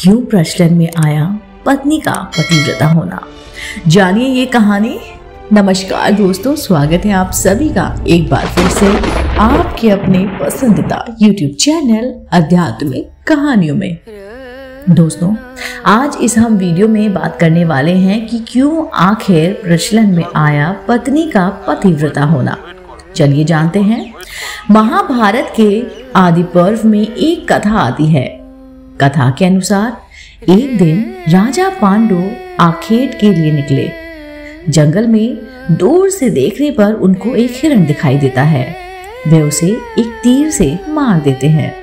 क्यों प्रचलन में आया पत्नी का पतिव्रता होना, जानिए ये कहानी। नमस्कार दोस्तों, स्वागत है आप सभी का एक बार फिर से आपके अपने पसंदीदा YouTube चैनल आध्यात्मिक कहानियों में। दोस्तों, आज इस हम वीडियो में बात करने वाले हैं कि क्यों आखिर प्रचलन में आया पत्नी का पतिव्रता होना। चलिए जानते हैं। महाभारत के आदि पर्व में एक कथा आती है। कथा के अनुसार एक दिन राजा पांडु आखेट के लिए निकले। जंगल में दूर से देखने पर उनको एक हिरण दिखाई देता है। वे उसे एक तीर से मार देते हैं।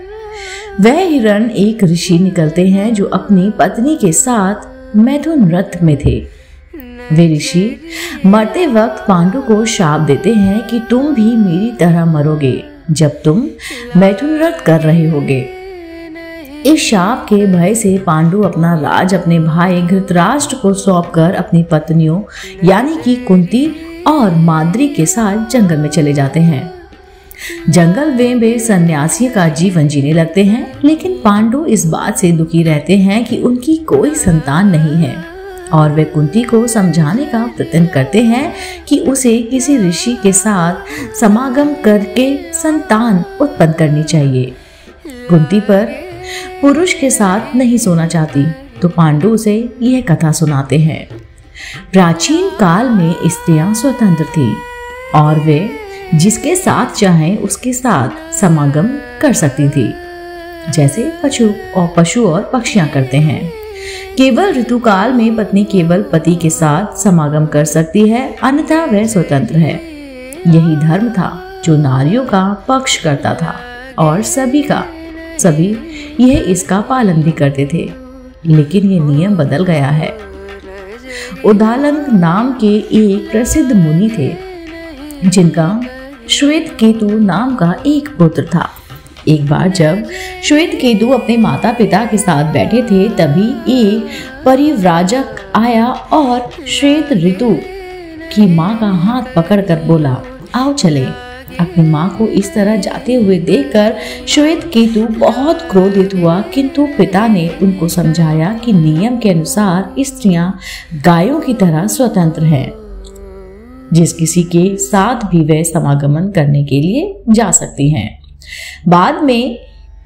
वह हिरण एक ऋषि निकलते हैं जो अपनी पत्नी के साथ मैथुन व्रत में थे। वे ऋषि मरते वक्त पांडु को शाप देते हैं कि तुम भी मेरी तरह मरोगे जब तुम मैथुन व्रत कर रहे होगे। इस शाप के भय से पांडु अपना राज अपने भाई धृतराष्ट्र को सौंपकर अपनी पत्नियों यानी कि कुंती और माद्री के साथ जंगल में चले जाते हैं। जंगल में वे सन्यासी का जीवन जीने लगते हैं, लेकिन पांडु इस बात से दुखी रहते हैं कि उनकी कोई संतान नहीं है और वे कुंती को समझाने का प्रयत्न करते हैं कि उसे किसी ऋषि के साथ समागम करके संतान उत्पन्न करनी चाहिए। कुंती पर पुरुष के साथ नहीं सोना चाहती तो पांडु उसे यह कथा सुनाते हैं। प्राचीन काल में स्त्रियां स्वतंत्र थी और वे जिसके साथ चाहें उसके साथ समागम कर सकती थी, जैसे पशु और पक्षियां करते हैं। केवल ऋतुकाल में पत्नी केवल पति के साथ समागम कर सकती है, अन्यथा वह स्वतंत्र है। यही धर्म था जो नारियों का पक्ष करता था और सभी यह इसका पालन भी करते थे। लेकिन यह नियम बदल गया है। उदालंग नाम के एक प्रसिद्ध मुनि थे जिनका श्वेत केतु नाम का एक पुत्र था। एक बार जब श्वेत केतु अपने माता पिता के साथ बैठे थे, तभी एक परिव्राजक आया और श्वेत ऋतु की माँ का हाथ पकड़कर बोला, आओ चले। अपनी माँ को इस तरह जाते हुए देखकर श्वेत केतु बहुत क्रोधित हुआ, किंतु पिता ने उनको समझाया कि नियम के अनुसार स्त्रियां गायों की तरह स्वतंत्र हैं, जिस किसी के साथ भी वे समागमन करने के लिए जा सकती हैं। बाद में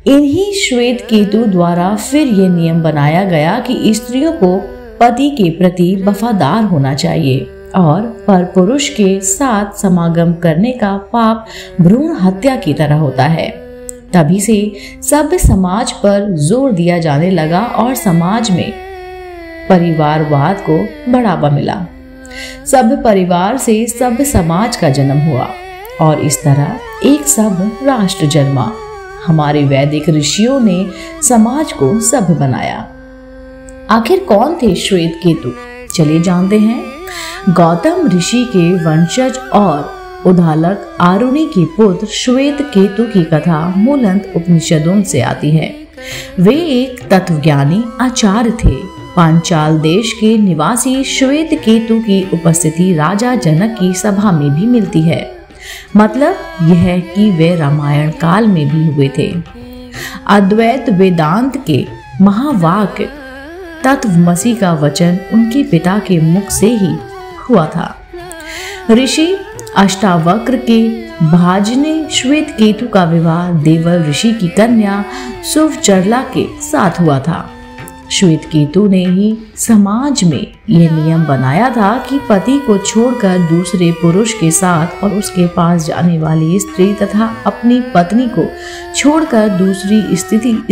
इन्हीं श्वेत केतु द्वारा फिर ये नियम बनाया गया कि स्त्रियों को पति के प्रति वफादार होना चाहिए और पर पुरुष के साथ समागम करने का पाप भ्रूण हत्या की तरह होता है। तभी से सभ्य समाज पर जोर दिया जाने लगा और समाज में परिवारवाद को बढ़ावा मिला। सभ्य परिवार से सभ्य समाज का जन्म हुआ और इस तरह एक सभ्य राष्ट्र जन्मा। हमारे वैदिक ऋषियों ने समाज को सभ्य बनाया। आखिर कौन थे श्वेत केतु? चलिए जानते हैं। गौतम ऋषि के वंशज और उदालक आरुणि के पुत्र श्वेत केतु की कथा मूलतः उपनिषदों से आती है। वे एक तत्वज्ञानी आचार्य थे। पांचाल देश के निवासी श्वेत केतु की उपस्थिति राजा जनक की सभा में भी मिलती है। मतलब यह है कि वे रामायण काल में भी हुए थे। अद्वैत वेदांत के महावाक्य तत्वमसि का वचन उनके पिता के मुख से ही हुआ था। ऋषि अष्टावक्र के भाजने श्वेत केतु का विवाह देवल ऋषि की कन्या सुवचरला के साथ हुआ था। श्वेत केतु ने ही समाज में यह नियम बनाया था कि पति को छोड़कर दूसरे पुरुष के साथ और उसके पास जाने वाली स्त्री तथा अपनी पत्नी को छोड़कर दूसरी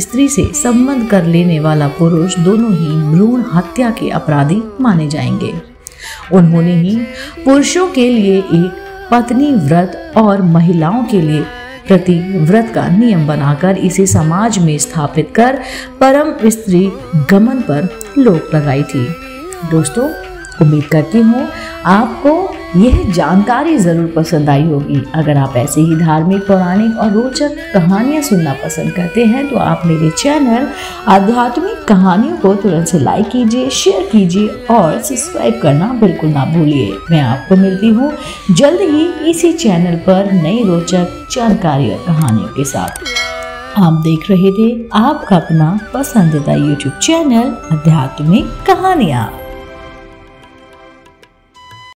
स्त्री से संबंध कर लेने वाला पुरुष दोनों ही भ्रूण हत्या के अपराधी माने जाएंगे। उन्होंने ही पुरुषों के लिए एक पत्नी व्रत और महिलाओं के लिए प्रति व्रत का नियम बनाकर इसे समाज में स्थापित कर परम स्त्री गमन पर रोक लगाई थी। दोस्तों, उम्मीद करती हूँ आपको यह जानकारी जरूर पसंद आई होगी। अगर आप ऐसे ही धार्मिक, पौराणिक और रोचक कहानियाँ सुनना पसंद करते हैं तो आप मेरे चैनल आध्यात्मिक कहानियों को तुरंत से लाइक कीजिए, शेयर कीजिए और सब्सक्राइब करना बिल्कुल ना भूलिए। मैं आपको मिलती हूँ जल्द ही इसी चैनल पर नई रोचक जानकारी और कहानियों के साथ। आप देख रहे थे आपका अपना पसंदीदा YouTube चैनल आध्यात्मिक कहानियाँ।